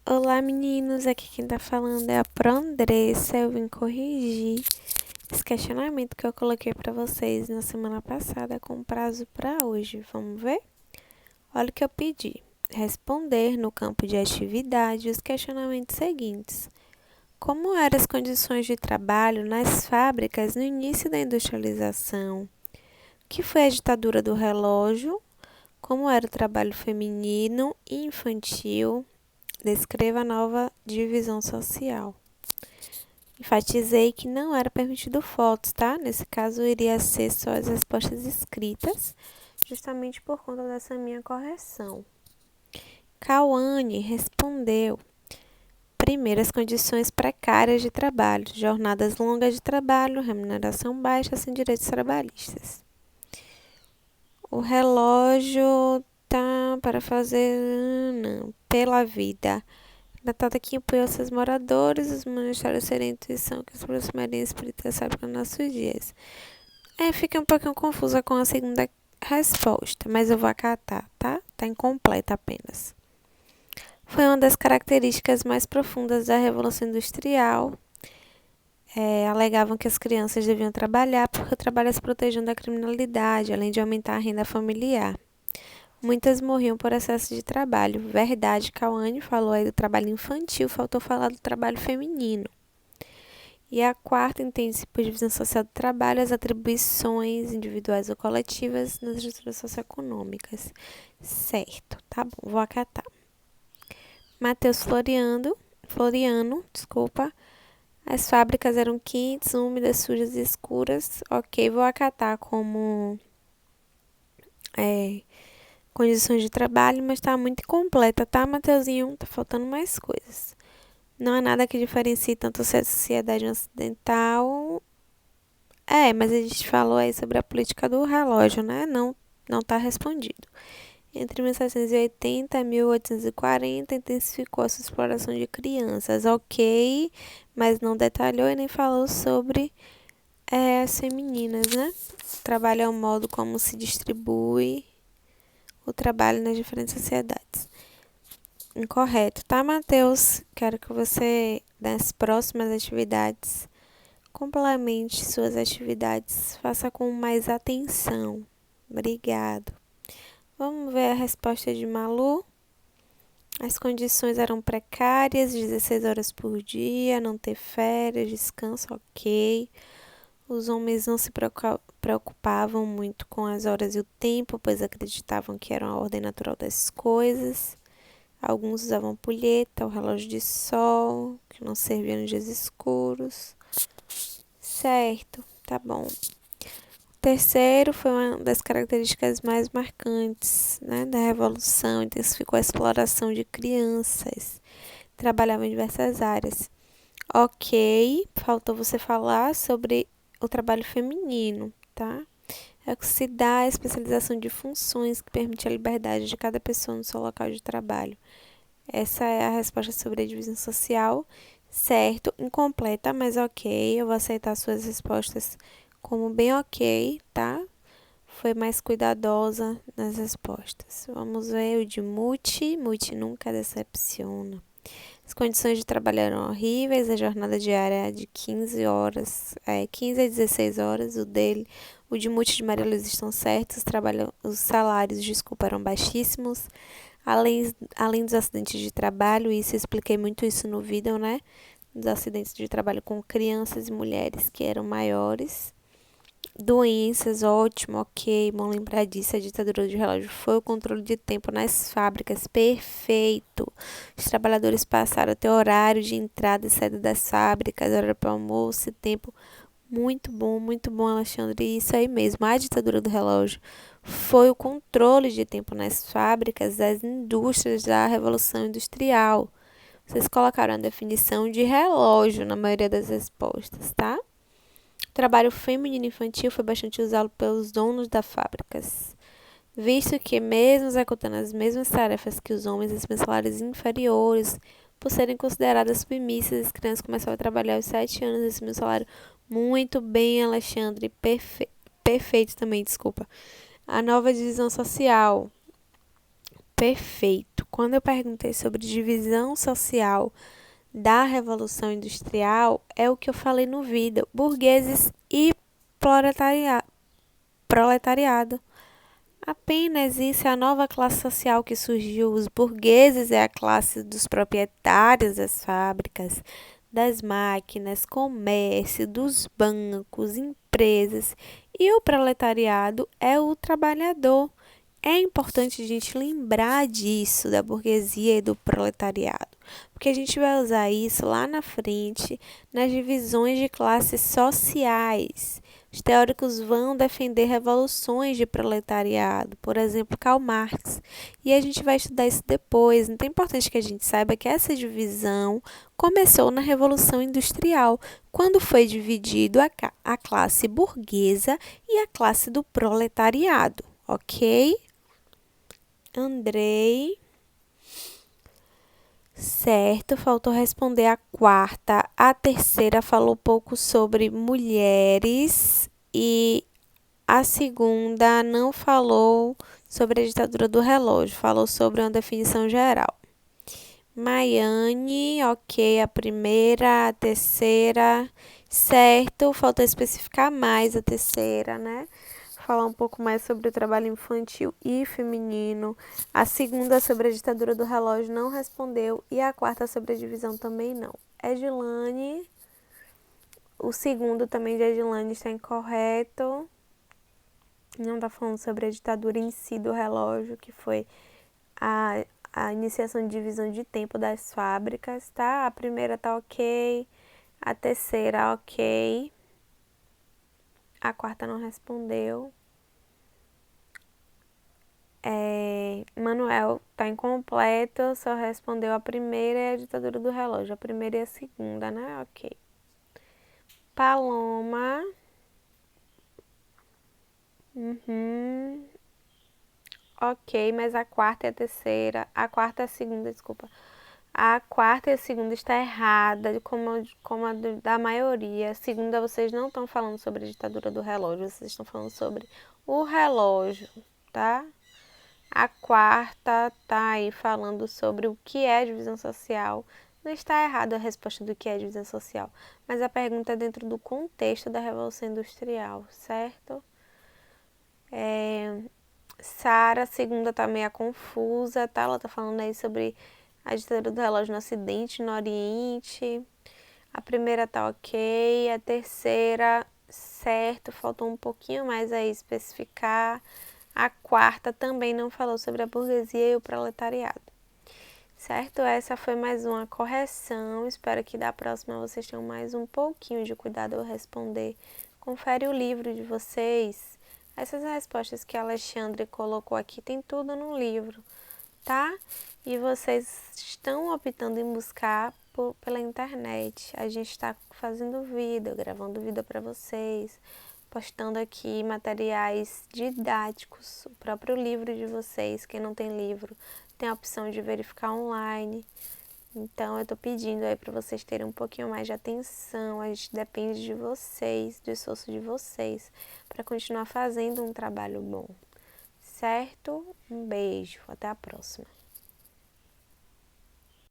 Olá meninos, aqui quem tá falando é a Pro Andressa. Eu vim corrigir esse questionamento que eu coloquei para vocês na semana passada com prazo para hoje. Vamos ver? Olha o que eu pedi. Responder no campo de atividade os questionamentos seguintes. Como eram as condições de trabalho nas fábricas no início da industrialização? O que foi a ditadura do relógio? Como era o trabalho feminino e infantil? Descreva a nova divisão social. Enfatizei que não era permitido fotos, tá? Nesse caso, iria ser só as respostas escritas, justamente por conta dessa minha correção. Cauane respondeu: primeiro, as condições precárias de trabalho, jornadas longas de trabalho, remuneração baixa, sem direitos trabalhistas. O relógio tá para fazer pela vida. Datado que apoiou seus moradores, os ministérios serem a intuição que os aproximaria espírita sabe para nossos dias. Fica um pouquinho confusa com a segunda resposta, mas eu vou acatar, tá? Tá incompleta apenas. Foi uma das características mais profundas da Revolução Industrial. Alegavam que as crianças deviam trabalhar porque o trabalho as protegiam da criminalidade, além de aumentar a renda familiar. Muitas morriam por excesso de trabalho. Verdade, Cauane falou aí do trabalho infantil, faltou falar do trabalho feminino. E a quarta entende-se por divisão social do trabalho as atribuições individuais ou coletivas nas estruturas socioeconômicas. Certo, tá bom, vou acatar. Matheus Floriano, as fábricas eram quentes, úmidas, sujas e escuras. Ok, vou acatar como condições de trabalho, mas tá muito incompleta, tá, Mateuzinho? Tá faltando mais coisas. Não há nada que diferencie tanto a sociedade ocidental. Mas a gente falou aí sobre a política do relógio, né? Não tá respondido. Entre 1780 e 1840, intensificou a sua exploração de crianças. Ok, mas não detalhou e nem falou sobre as femininas, né? Trabalho é o modo como se distribui o trabalho nas diferentes sociedades. Incorreto, tá, Matheus? Quero que você, nas próximas atividades, complemente suas atividades, faça com mais atenção. Obrigado. Vamos ver a resposta de Malu. As condições eram precárias, 16 horas por dia, não ter férias, descanso, ok. Os homens não se preocupavam muito com as horas e o tempo, pois acreditavam que era a ordem natural das coisas. Alguns usavam ampulheta, o relógio de sol, que não servia nos dias escuros. Certo, tá bom. O terceiro foi uma das características mais marcantes, né, da Revolução, intensificou a exploração de crianças. Trabalhava em diversas áreas. Ok, faltou você falar sobre o trabalho feminino, tá? É que se dá a especialização de funções que permite a liberdade de cada pessoa no seu local de trabalho. Essa é a resposta sobre a divisão social. Certo, incompleta, mas ok. Eu vou aceitar suas respostas como bem ok, tá? Foi mais cuidadosa nas respostas. Vamos ver o de Muti. Muti nunca decepciona. As condições de trabalho eram horríveis, a jornada diária é de 15 horas, 15 a 16 horas, o de Muti de Maria Luísa estão certos, os salários, eram baixíssimos, além dos acidentes de trabalho, isso eu expliquei muito isso no vídeo, né? Dos acidentes de trabalho com crianças e mulheres que eram maiores. Doenças, ótimo, ok, bom lembrar disso. A ditadura do relógio foi o controle de tempo nas fábricas, perfeito. Os trabalhadores passaram a ter horário de entrada e saída das fábricas, hora para almoço e tempo. Muito bom, Alexandre. Isso aí mesmo, a ditadura do relógio foi o controle de tempo nas fábricas das indústrias da Revolução Industrial. Vocês colocaram a definição de relógio na maioria das respostas, tá? O trabalho feminino infantil foi bastante usado pelos donos das fábricas, visto que, mesmo executando as mesmas tarefas que os homens, recebiam salários inferiores, por serem consideradas submissas, as crianças começavam a trabalhar aos 7 anos e recebiam um salário muito bem, Alexandre, perfeito também, desculpa. A nova divisão social, Perfeito. Quando eu perguntei sobre divisão social da Revolução Industrial, é o que eu falei no vídeo: burgueses e proletariado. Apenas isso é a nova classe social que surgiu. Os burgueses é a classe dos proprietários das fábricas, das máquinas, comércio, dos bancos, empresas. E o proletariado é o trabalhador. É importante a gente lembrar disso, da burguesia e do proletariado, porque a gente vai usar isso lá na frente, nas divisões de classes sociais. Os teóricos vão defender revoluções de proletariado, por exemplo, Karl Marx. E a gente vai estudar isso depois. Então é importante que a gente saiba que essa divisão começou na Revolução Industrial, quando foi dividido a classe burguesa e a classe do proletariado, ok? Andrei. Certo, faltou responder a quarta. A terceira falou pouco sobre mulheres e a segunda não falou sobre a ditadura do relógio, falou sobre uma definição geral. Maiane, ok, a primeira, a terceira, certo, faltou especificar mais a terceira, né? Falar um pouco mais sobre o trabalho infantil e feminino. A segunda, sobre a ditadura do relógio, não respondeu. E a quarta, sobre a divisão, também não. Edilane, o segundo também de Edilane está incorreto. Não está falando sobre a ditadura em si do relógio, que foi a iniciação de divisão de tempo das fábricas, tá? A primeira tá ok, a terceira ok, a quarta não respondeu. Manuel tá incompleto, só respondeu a primeira e a ditadura do relógio, a primeira e a segunda, né? Ok. Paloma. Ok, mas a quarta e a terceira, a quarta e a segunda, desculpa. A quarta e a segunda está errada, como a da maioria. A segunda, vocês não estão falando sobre a ditadura do relógio, vocês estão falando sobre o relógio, tá? A quarta tá aí falando sobre o que é divisão social. Não está errada a resposta do que é divisão social, mas a pergunta é dentro do contexto da Revolução Industrial, certo? Sara, a segunda tá meio confusa, tá? Ela tá falando aí sobre a ditadura do relógio no Ocidente, no Oriente. A primeira tá ok, a terceira, certo, faltou um pouquinho mais aí especificar. A quarta também não falou sobre a burguesia e o proletariado. Certo? Essa foi mais uma correção. Espero que da próxima vocês tenham mais um pouquinho de cuidado ao responder. Confere o livro de vocês. Essas respostas que a Alexandre colocou aqui tem tudo no livro, tá? E vocês estão optando em buscar pela internet. A gente está fazendo vídeo, gravando vídeo para vocês, postando aqui materiais didáticos, o próprio livro de vocês. Quem não tem livro tem a opção de verificar online. Então eu tô pedindo aí para vocês terem um pouquinho mais de atenção. A gente depende de vocês, do esforço de vocês, para continuar fazendo um trabalho bom. Certo? Um beijo, até a próxima.